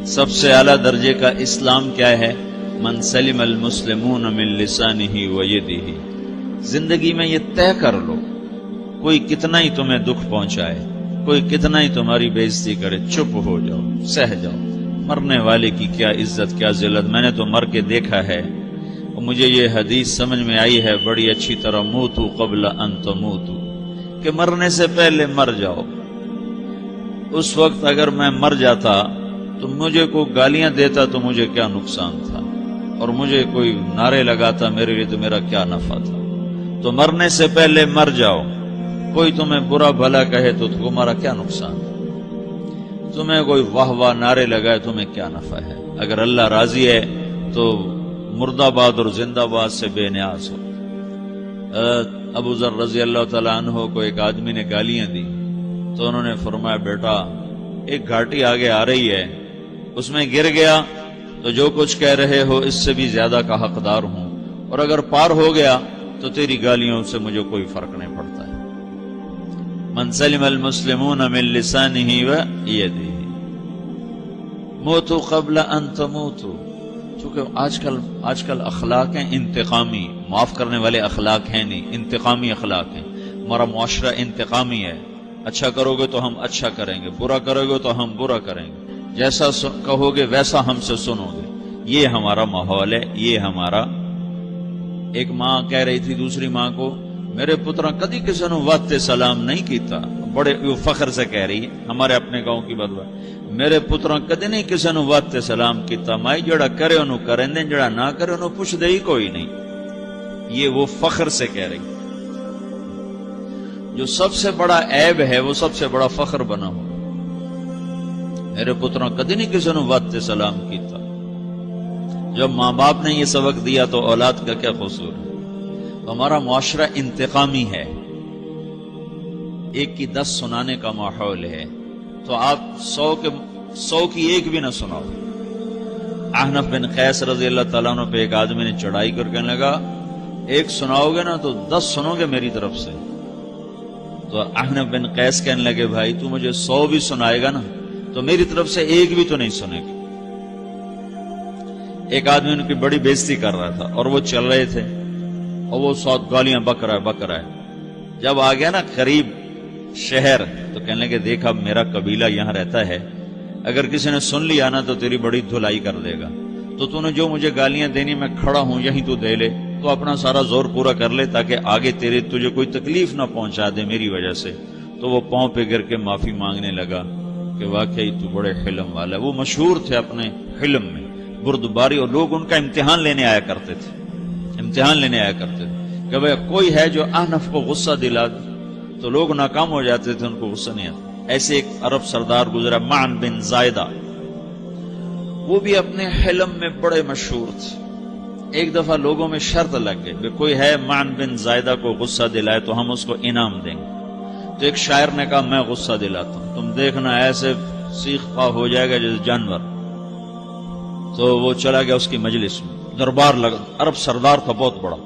سب سے اعلیٰ درجے کا اسلام کیا ہے؟ من سلم المسلمون من لسانہ و یدہ۔ زندگی میں یہ طے کر لو، کوئی کتنا ہی تمہیں دکھ پہنچائے، کوئی کتنا ہی تمہاری بےعزتی کرے، چپ ہو جاؤ، سہ جاؤ۔ مرنے والے کی کیا عزت، کیا ذلت، میں نے تو مر کے دیکھا ہے، اور مجھے یہ حدیث سمجھ میں آئی ہے بڑی اچھی طرح، موتو قبل ان تموتو، کہ مرنے سے پہلے مر جاؤ۔ اس وقت اگر میں مر جاتا تو مجھے کوئی گالیاں دیتا تو مجھے کیا نقصان تھا، اور مجھے کوئی نعرے لگاتا میرے لیے تو میرا کیا نفع تھا۔ تو مرنے سے پہلے مر جاؤ، کوئی تمہیں برا بھلا کہے تو تمہارا کیا نقصان ہے، تمہیں کوئی واہ واہ نعرے لگائے تمہیں کیا نفع ہے۔ اگر اللہ راضی ہے تو مرد آباد اور زندہ باد سے بے نیاز ہو۔ ابو ذر رضی اللہ تعالیٰ عنہ کو ایک آدمی نے گالیاں دی تو انہوں نے فرمایا، بیٹا ایک گھاٹی آگے آ رہی ہے، اس میں گر گیا تو جو کچھ کہہ رہے ہو اس سے بھی زیادہ کا حقدار ہوں، اور اگر پار ہو گیا تو تیری گالیوں سے مجھے کوئی فرق نہیں پڑتا ہے۔ من سلم المسلمون من لسانہ و یدہ موتوا قبل ان تموتوا۔ چونکہ آج کل اخلاق ہیں انتقامی، معاف کرنے والے اخلاق ہیں نہیں، انتقامی اخلاق ہیں۔ ہمارا معاشرہ انتقامی ہے، اچھا کرو گے تو ہم اچھا کریں گے، برا کرو گے تو ہم برا کریں گے، جیسا کہو گے ویسا ہم سے سنو گے۔ یہ ہمارا ماحول ہے، یہ ہمارا۔ ایک ماں کہہ رہی تھی دوسری ماں کو، میرے پترا کدی کسی نے واسطے سلام نہیں کیتا، بڑے فخر سے کہہ رہی ہے، ہمارے اپنے گاؤں کی بات بات، میرے پترا کدی نہیں کسی نے واسطے سلام کیتا، مائی جڑا کرے انہوں کریں دیں، جڑا نہ کرے انہوں پوچھ دے ہی کوئی نہیں۔ یہ وہ فخر سے کہہ رہی، جو سب سے بڑا عیب ہے وہ سب سے بڑا فخر بنا ہو۔ میرے پترا کدی نہیں کسی نے واسطے سلام کیتا۔ جب ماں باپ نے یہ سبق دیا تو اولاد کا کیا قصور ہے؟ ہمارا معاشرہ انتقامی ہے، ایک کی 10 سنانے کا ماحول ہے، تو آپ 100 کی ایک بھی نہ سناؤ۔ احنف بن قیس رضی اللہ تعالیٰ عنہ پہ ایک آدمی نے چڑھائی کر کہنے لگا، ایک سناؤ گے نا تو 10 سنو گے میری طرف سے۔ تو احنف بن قیس کہنے لگے، بھائی تو مجھے 100 بھی سنائے گا نا تو میری طرف سے ایک بھی تو نہیں سنے گا۔ ایک آدمی ان کی بڑی بےزتی کر رہا تھا اور وہ چل رہے تھے، اور وہ 100 گالیاں بک رہا ہے۔ جب آ گیا نا قریب شہر تو کہنے لگے، دیکھا میرا قبیلہ یہاں رہتا ہے، اگر کسی نے سن لیا نا تو تیری بڑی دھلائی کر دے گا، تو نے جو مجھے گالیاں دینی میں کھڑا ہوں یہیں تو دے لے، تو اپنا سارا زور پورا کر لے تاکہ آگے تجھے کوئی تکلیف نہ پہنچا دے میری وجہ سے۔ تو وہ پاؤں پہ گر کے معافی مانگنے لگا کہ واقعی تو بڑے حلم والا ہے۔ وہ مشہور تھے اپنے حلم میں، بردباری، اور لوگ ان کا امتحان لینے آیا کرتے تھے کہ بھئی کوئی ہے جو احنف کو غصہ دلا دے، تو لوگ ناکام ہو جاتے تھے، ان کو غصہ نہیں آتا۔ ایسے ایک عرب سردار گزرا معن بن زائدہ، وہ بھی اپنے حلم میں بڑے مشہور تھے۔ ایک دفعہ لوگوں میں شرط لگ گئی کہ کوئی ہے معن بن زائدہ کو غصہ دلائے تو ہم اس کو انعام دیں گے۔ تو ایک شاعر نے کہا، میں غصہ دلاتا ہوں، تم دیکھنا ایسے سیخ پا ہو جائے گا جیسے جانور۔ تو وہ چلا گیا اس کی مجلس میں، دربار لگا، عرب سردار تھا بہت بڑا،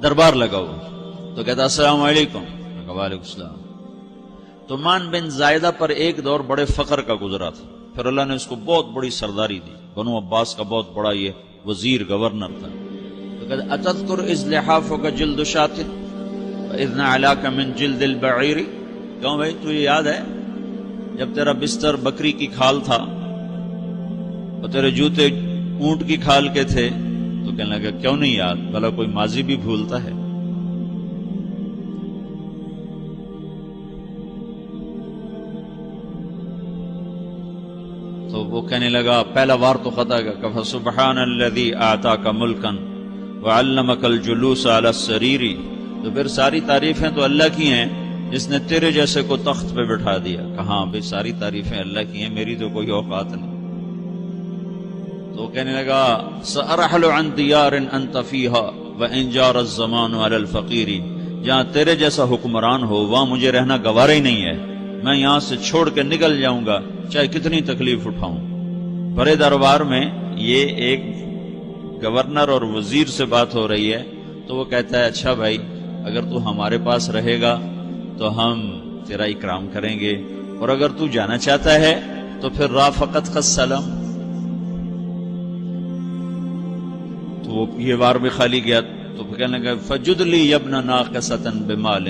دربار لگا ہوا، تو کہتا السلام علیکم، میں کہا وعلیکم السلام۔ تو معن بن زائدہ پر ایک دور بڑے فخر کا گزرا تھا، پھر اللہ نے اس کو بہت بڑی سرداری دی، بنو عباس کا بہت بڑا یہ وزیر گورنر تھا۔ تو کہتا اتذکر اذ لحافک جلد شاۃ واذ نعلاک من جلد البعیر، کیوں بھائی تجھے یاد ہے جب تیرا بستر بکری کی کھال تھا اور تیرے جوتے اونٹ کی کھال کے تھے؟ تو کہنے لگا کیوں نہیں یاد، بھلا کوئی ماضی بھی بھولتا ہے؟ تو وہ کہنے لگا، پہلا وار تو خطا کا، فسبحان الذی آتاک ملکا وعلمک الجلوس علی السریر۔ تو پھر ساری تعریفیں تو اللہ کی ہیں جس نے تیرے جیسے کو تخت پہ بٹھا دیا۔ کہاں بھئی ساری تعریفیں اللہ کی ہیں، میری تو کوئی اوقات نہیں۔ تو کہنے لگا، سأرحل عن دیار انت فیہا وان جار الزمان علی الفقیر، جہاں تیرے جیسا حکمران ہو وہاں مجھے رہنا گوارا ہی نہیں ہے، میں یہاں سے چھوڑ کے نکل جاؤں گا چاہے کتنی تکلیف اٹھاؤں۔ بڑے دربار میں یہ ایک گورنر اور وزیر سے بات ہو رہی ہے، تو وہ کہتا ہے اچھا بھائی اگر تو ہمارے پاس رہے گا تو ہم تیرا اکرام کریں گے، اور اگر تو جانا چاہتا ہے تو تو پھر رافقت کا سلام، تو وہ یہ بار بھی خالی گیا تو پھر کہنے لگا فجد لی یبن ناقصۃ بمال،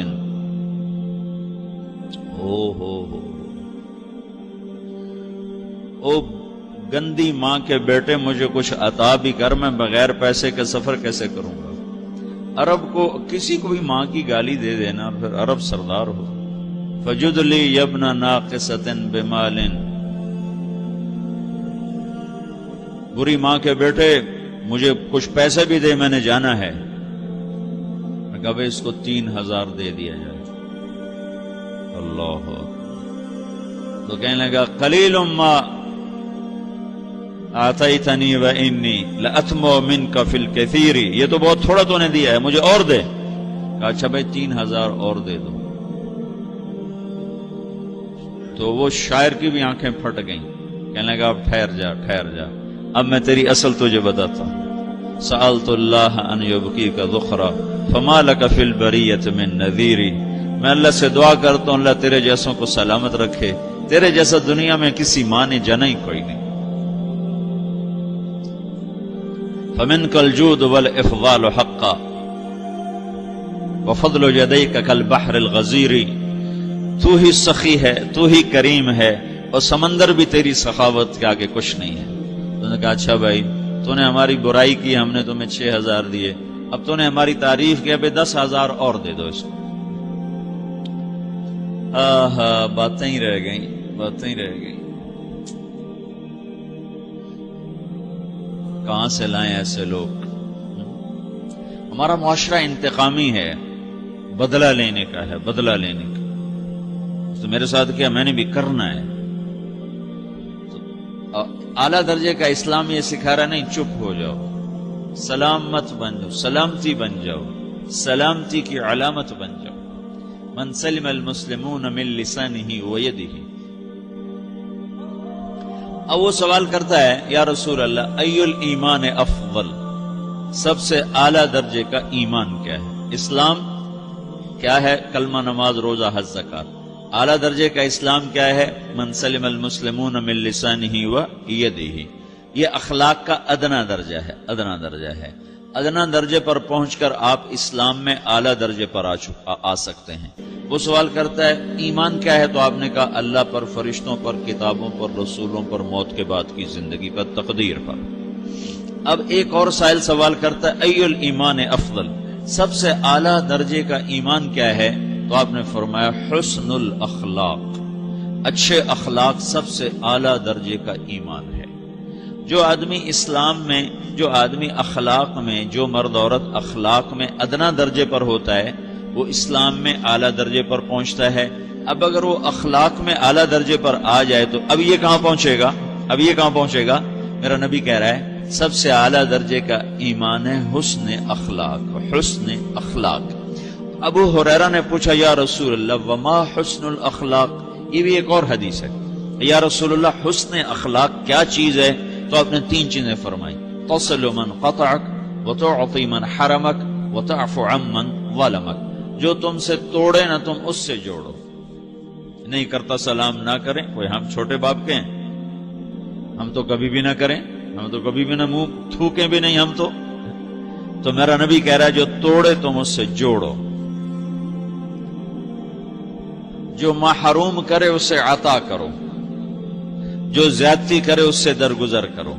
او گندی ماں کے بیٹے مجھے کچھ عطا بھی کر، میں بغیر پیسے کے سفر کیسے کروں گا؟ عرب کو کسی کو بھی ماں کی گالی دے دینا پھر عرب سردار ہو. فجد لی یبن ناقصۃ بمال، بری ماں کے بیٹے مجھے کچھ پیسے بھی دے، میں نے جانا ہے. میں کہا بھائی اس کو 3000 دے دیا جائے. اللہ تو کہنے لگا قلیل ما آتیتنی و انی لأتمو منک فی الکثیر، یہ تو بہت تھوڑا تو نے دیا ہے، مجھے اور دے. کہا اچھا بھائی 3000 اور دے دو. تو وہ شاعر کی بھی آنکھیں پھٹ گئیں. کہنے لگا اب ٹھہر جا ٹھہر جا، اب میں تیری اصل تجھے بتاتا ہوں. سألت اللہ ان یبقیک ذخرا فما لک فی البریۃ من نذیر، میں اللہ سے دعا کرتا ہوں اللہ تیرے جیسوں کو سلامت رکھے، تیرے جیسا دنیا میں کسی ماں نے جنا ہی کوئی نہیں. فمنک الجود والافضال حقا وفضل یدیک کالبحر الغزیر، تو ہی سخی ہے، تو ہی کریم ہے، اور سمندر بھی تیری سخاوت کے آگے کچھ نہیں ہے. تو نے کہا اچھا بھائی تو نے ہماری برائی کی، ہم نے تمہیں 6000 دیے، اب تو نے ہماری تعریف کی، ابھی 10,000 اور دے دو اس کو. باتیں ہی رہ گئیں، باتیں ہی رہ گئیں. کہاں سے لائیں ایسے لوگ؟ ہمارا معاشرہ انتقامی ہے، بدلہ لینے کا ہے، بدلہ لینے کا. تو میرے ساتھ کیا میں نے بھی کرنا ہے. اعلیٰ درجے کا اسلام یہ سکھا رہا نہیں چپ ہو جاؤ، سلام مت بن جاؤ، سلامتی بن جاؤ، سلامتی کی علامت بن جاؤ. من سلم المسلمون من لسانہ ویدہ. اب وہ سوال کرتا ہے یا رسول اللہ ای الایمان افضل، سب سے اعلیٰ درجے کا ایمان کیا ہے؟ اسلام کیا ہے؟ کلمہ، نماز، روزہ، حج، زکوٰۃ. اعلیٰ درجے کا اسلام کیا ہے؟ من سلم المسلمون من لسانہ و یدہ. یہ اخلاق کا ادنا درجہ ہے، ادنا درجہ ہے. ادنا درجے پر پہنچ کر آپ اسلام میں اعلیٰ درجے پر آ سکتے ہیں. وہ سوال کرتا ہے ایمان کیا ہے؟ تو آپ نے کہا اللہ پر، فرشتوں پر، کتابوں پر، رسولوں پر، موت کے بعد کی زندگی پر، تقدیر پر. اب ایک اور سائل سوال کرتا ہے ای الایمان افضل، سب سے اعلیٰ درجے کا ایمان کیا ہے؟ تو آپ نے فرمایا حسن الاخلاق، اچھے اخلاق سب سے اعلیٰ درجے کا ایمان ہے. جو آدمی اسلام میں، جو آدمی اخلاق میں، جو مرد عورت اخلاق میں ادنا درجے پر ہوتا ہے وہ اسلام میں اعلیٰ درجے پر پہنچتا ہے. اب اگر وہ اخلاق میں اعلیٰ درجے پر آ جائے تو اب یہ کہاں پہنچے گا؟ اب یہ کہاں پہنچے گا؟ میرا نبی کہہ رہا ہے سب سے اعلیٰ درجے کا ایمان ہے حسن اخلاق، حسن اخلاق. ابو ہریرہ نے پوچھا یا رسول اللہ وما حسن الاخلاق، یہ بھی ایک اور حدیث ہے. یا رسول اللہ حسن اخلاق کیا چیز ہے؟ تو آپ نے 3 چیزیں فرمائی، تصل من قطعک وتعطی من حرمک وتعفو عمن ظلمک. جو تم سے توڑے نہ تم اس سے جوڑو. نہیں کرتا سلام نہ کریں، کوئی ہم چھوٹے باپ کے ہیں؟ ہم تو کبھی بھی نہ کریں، ہم تو کبھی بھی نہ منہ تھوکیں بھی نہیں ہم تو میرا نبی کہہ رہا ہے جو توڑے تم اس سے جوڑو، جو محروم کرے اسے عطا کرو، جو زیادتی کرے اس سے درگزر کرو.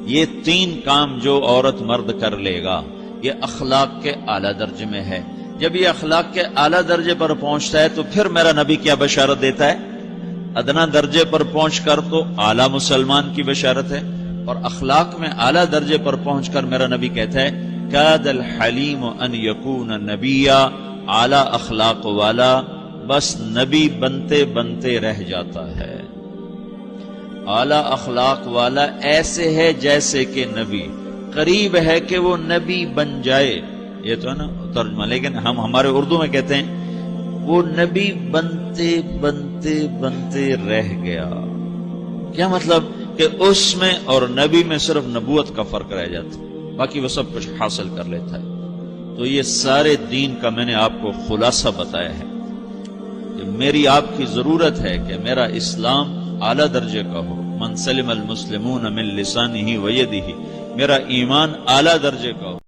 یہ 3 کام جو عورت مرد کر لے گا یہ اخلاق کے اعلیٰ درجے میں ہے. جب یہ اخلاق کے اعلیٰ درجے پر پہنچتا ہے تو پھر میرا نبی کیا بشارت دیتا ہے؟ ادنا درجے پر پہنچ کر تو اعلیٰ مسلمان کی بشارت ہے، اور اخلاق میں اعلیٰ درجے پر پہنچ کر میرا نبی کہتا ہے کاد الحلیم ان یکون نبیا، اعلیٰ اخلاق والا بس نبی بنتے بنتے رہ جاتا ہے. اعلیٰ اخلاق والا ایسے ہے جیسے کہ نبی، قریب ہے کہ وہ نبی بن جائے. یہ تو ہے نا ترجمہ، لیکن ہم ہمارے اردو میں کہتے ہیں وہ نبی بنتے بنتے بنتے رہ گیا. کیا مطلب؟ کہ اس میں اور نبی میں صرف نبوت کا فرق رہ جاتا، باقی وہ سب کچھ حاصل کر لیتا ہے. تو یہ سارے دین کا میں نے آپ کو خلاصہ بتایا ہے کہ میری آپ کی ضرورت ہے کہ میرا اسلام اعلیٰ درجے کا ہو، من سلم المسلمون من لسانہ و یدہ، میرا ایمان اعلیٰ درجے کا ہو۔